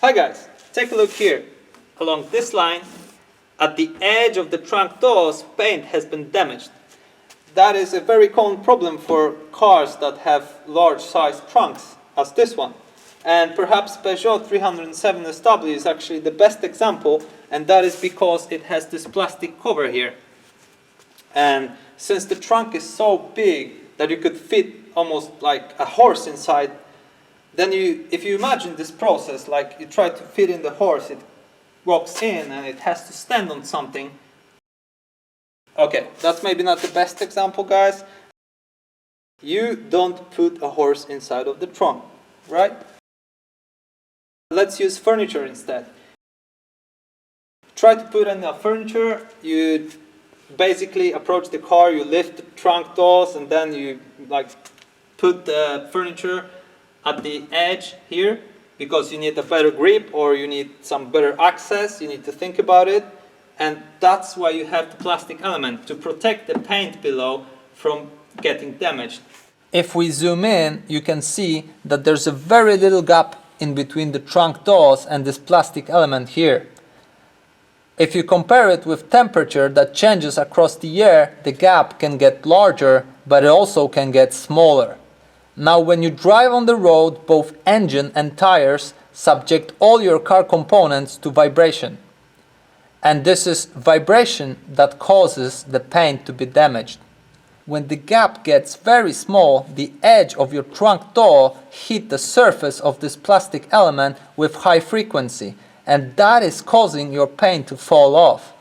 Hi guys, take a look here. Along this line, at the edge of the trunk doors, paint has been damaged. That is a very common problem for cars that have large sized trunks, as this one. And perhaps Peugeot 307SW is actually the best example, and that is because it has this plastic cover here. And since the trunk is so big that you could fit almost like a horse inside, then if you imagine this process, like you try to fit in the horse, it walks in and it has to stand on something. Okay, that's maybe not the best example, guys. You don't put a horse inside of the trunk, right? Let's use furniture instead. Try to put in a furniture. You basically approach the car, you lift the trunk doors, and then you put the furniture at the edge here because you need a better grip or you need some better access. You need to think about it, and that's why you have the plastic element, to protect the paint below from getting damaged. If we zoom in, you can see that there's a very little gap in between the trunk doors and this plastic element here. If you compare it with temperature that changes across the year, the gap can get larger, but it also can get smaller. Now, when you drive on the road, both engine and tires subject all your car components to vibration. And this is vibration that causes the paint to be damaged. When the gap gets very small, the edge of your trunk door hits the surface of this plastic element with high frequency, and that is causing your paint to fall off.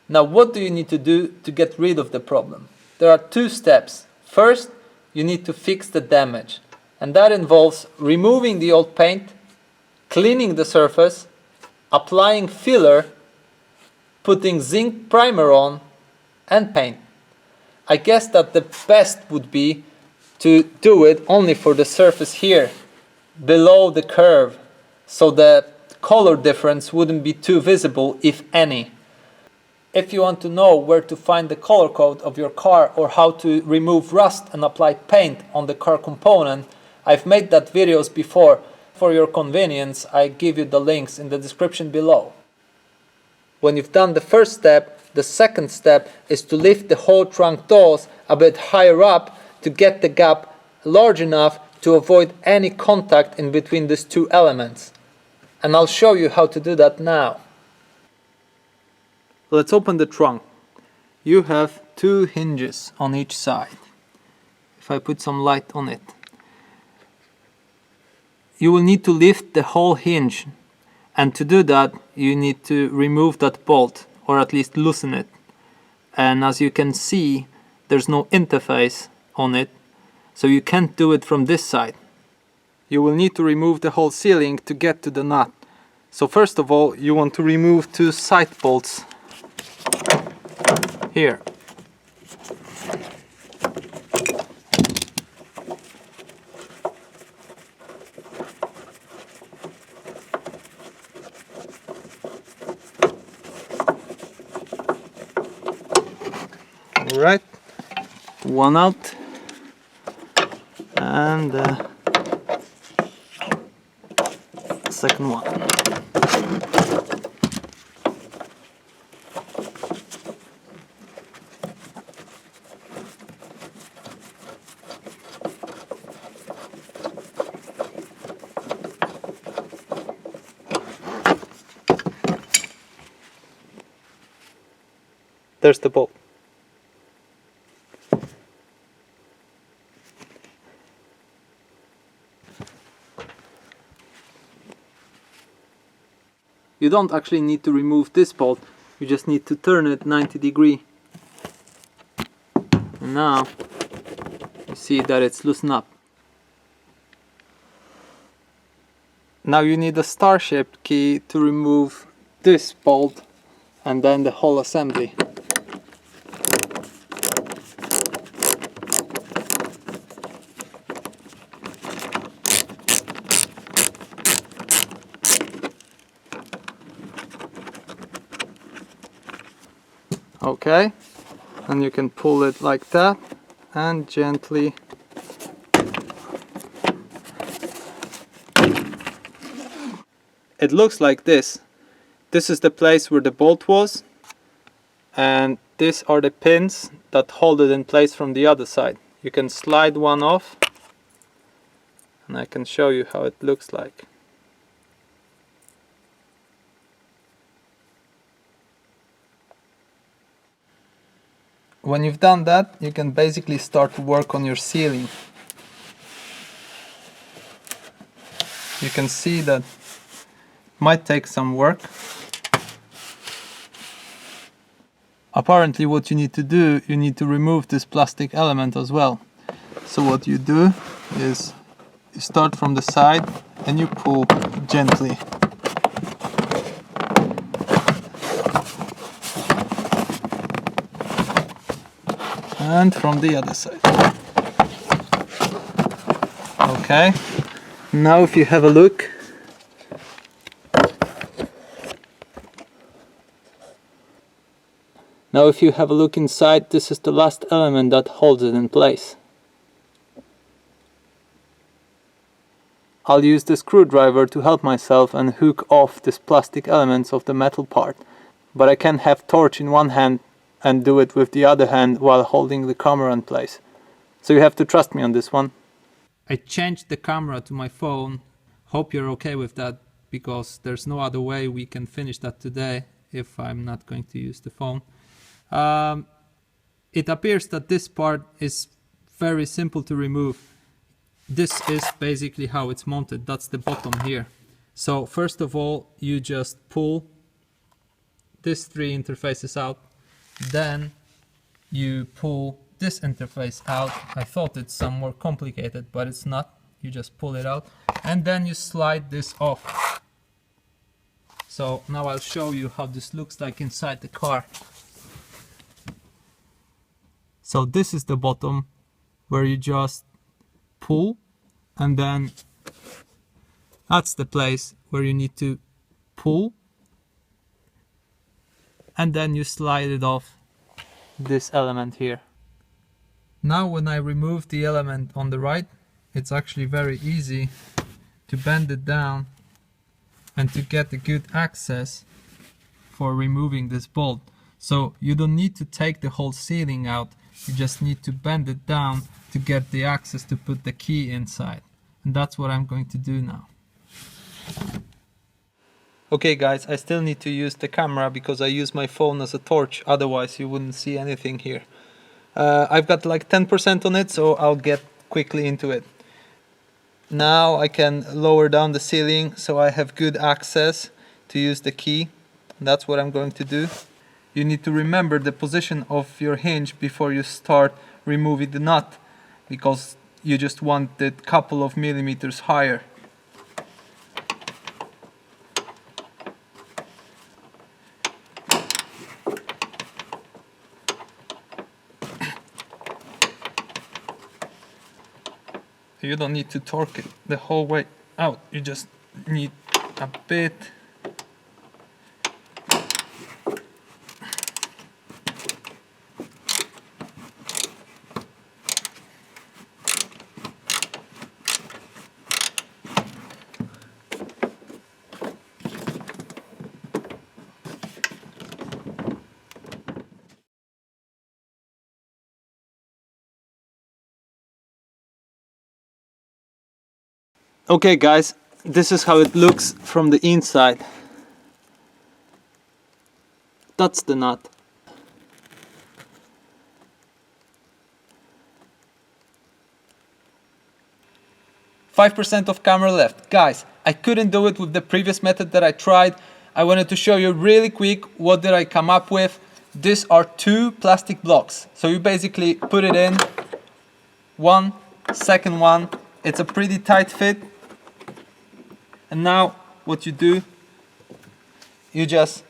Now, what do you need to do to get rid of the problem? There are two steps. First, you need to fix the damage, and that involves removing the old paint, cleaning the surface, applying filler, putting zinc primer on, and paint. I guess that the best would be to do it only for the surface here, below the curve, so the color difference wouldn't be too visible, if any. If you want to know where to find the color code of your car or how to remove rust and apply paint on the car component, I've made that videos before. For your convenience, I give you the links in the description below. When you've done the first step, the second step is to lift the whole trunk doors a bit higher up to get the gap large enough to avoid any contact in between these two elements. And I'll show you how to do that now. Let's open the trunk. You have two hinges on each side. If I put some light on it. You will need to lift the whole hinge, and to do that you need to remove that bolt, or at least loosen it. And as you can see, there's no interface on it, so you can't do it from this side. You will need to remove the whole sealing to get to the nut. So first of all, you want to remove two side bolts here. Alright, one out, and the second one. There's the bolt. You don't actually need to remove this bolt, you just need to turn it 90 degrees. And now you see that it's loosened up. Now you need a star-shaped key to remove this bolt and then the whole assembly. Okay, and you can pull it like that and gently it looks like this. This is the place where the bolt was, and these are the pins that hold it in place from the other side. You can slide one off, and I can show you how it looks like. When you've done that, you can basically start to work on your ceiling. You can see that it might take some work. Apparently what you need to do, you need to remove this plastic element as well. So what you do is you start from the side and you pull gently. And from the other side. Okay, now if you have a look, inside, this is the last element that holds it in place. I'll use the screwdriver to help myself and hook off these plastic elements of the metal part, but I can't have torch in one hand and do it with the other hand while holding the camera in place. So you have to trust me on this one. I changed the camera to my phone. Hope you're okay with that, because there's no other way we can finish that today if I'm not going to use the phone. It appears that this part is very simple to remove. This is basically how it's mounted. That's the bottom here. So first of all, you just pull these three interfaces out. Then you pull this interface out. I thought it's some more complicated, but it's not. You just pull it out and then you slide this off. So now I'll show you how this looks like inside the car. So this is the bottom where you just pull, and then that's the place where you need to pull, and then you slide it off this element here. Now when I remove the element on the right, it's actually very easy to bend it down and to get a good access for removing this bolt. So you don't need to take the whole ceiling out, you just need to bend it down to get the access to put the key inside. And that's what I'm going to do now. Okay guys, I still need to use the camera because I use my phone as a torch, otherwise you wouldn't see anything here. I've got like 10% on it, so I'll get quickly into it. Now I can lower down the ceiling so I have good access to use the key. That's what I'm going to do. You need to remember the position of your hinge before you start removing the nut, because you just want it a couple of millimeters higher. You don't need to torque it the whole way out, you just need a bit. Okay guys, this is how it looks from the inside. That's the nut. "5% of camera left." Guys, I couldn't do it with the previous method that I tried. I wanted to show you really quick what did I come up with. These are 2 plastic blocks. So you basically put it in, one, second one. It's a pretty tight fit. And now what you do, you just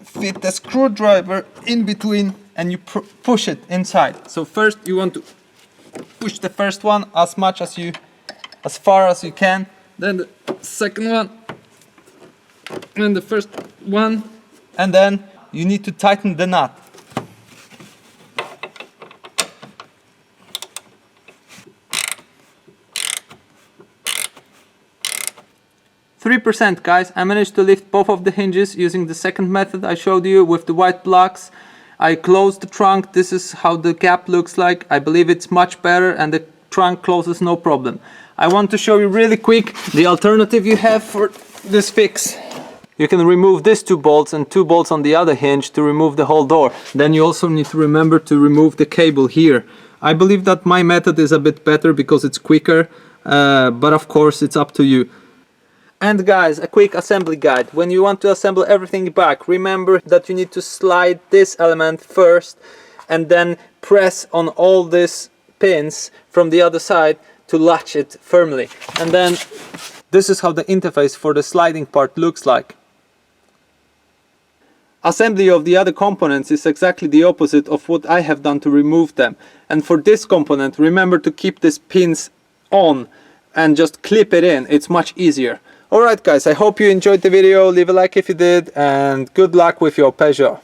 fit the screwdriver in between and you push it inside. So first you want to push the first one as far as you can, then the second one, and the first one, and then you need to tighten the nut. 3%, guys. I managed to lift both of the hinges using the second method I showed you with the white blocks. I closed the trunk. This is how the gap looks like. I believe it's much better and the trunk closes no problem. I want to show you really quick the alternative you have for this fix. You can remove these 2 bolts and 2 bolts on the other hinge to remove the whole door. Then you also need to remember to remove the cable here. I believe that my method is a bit better because it's quicker, but of course it's up to you. And guys, a quick assembly guide. When you want to assemble everything back, remember that you need to slide this element first and then press on all these pins from the other side to latch it firmly. And then this is how the interface for the sliding part looks like. Assembly of the other components is exactly the opposite of what I have done to remove them. And for this component, remember to keep these pins on and just clip it in. It's much easier. Alright guys, I hope you enjoyed the video. Leave a like if you did, and good luck with your Peugeot.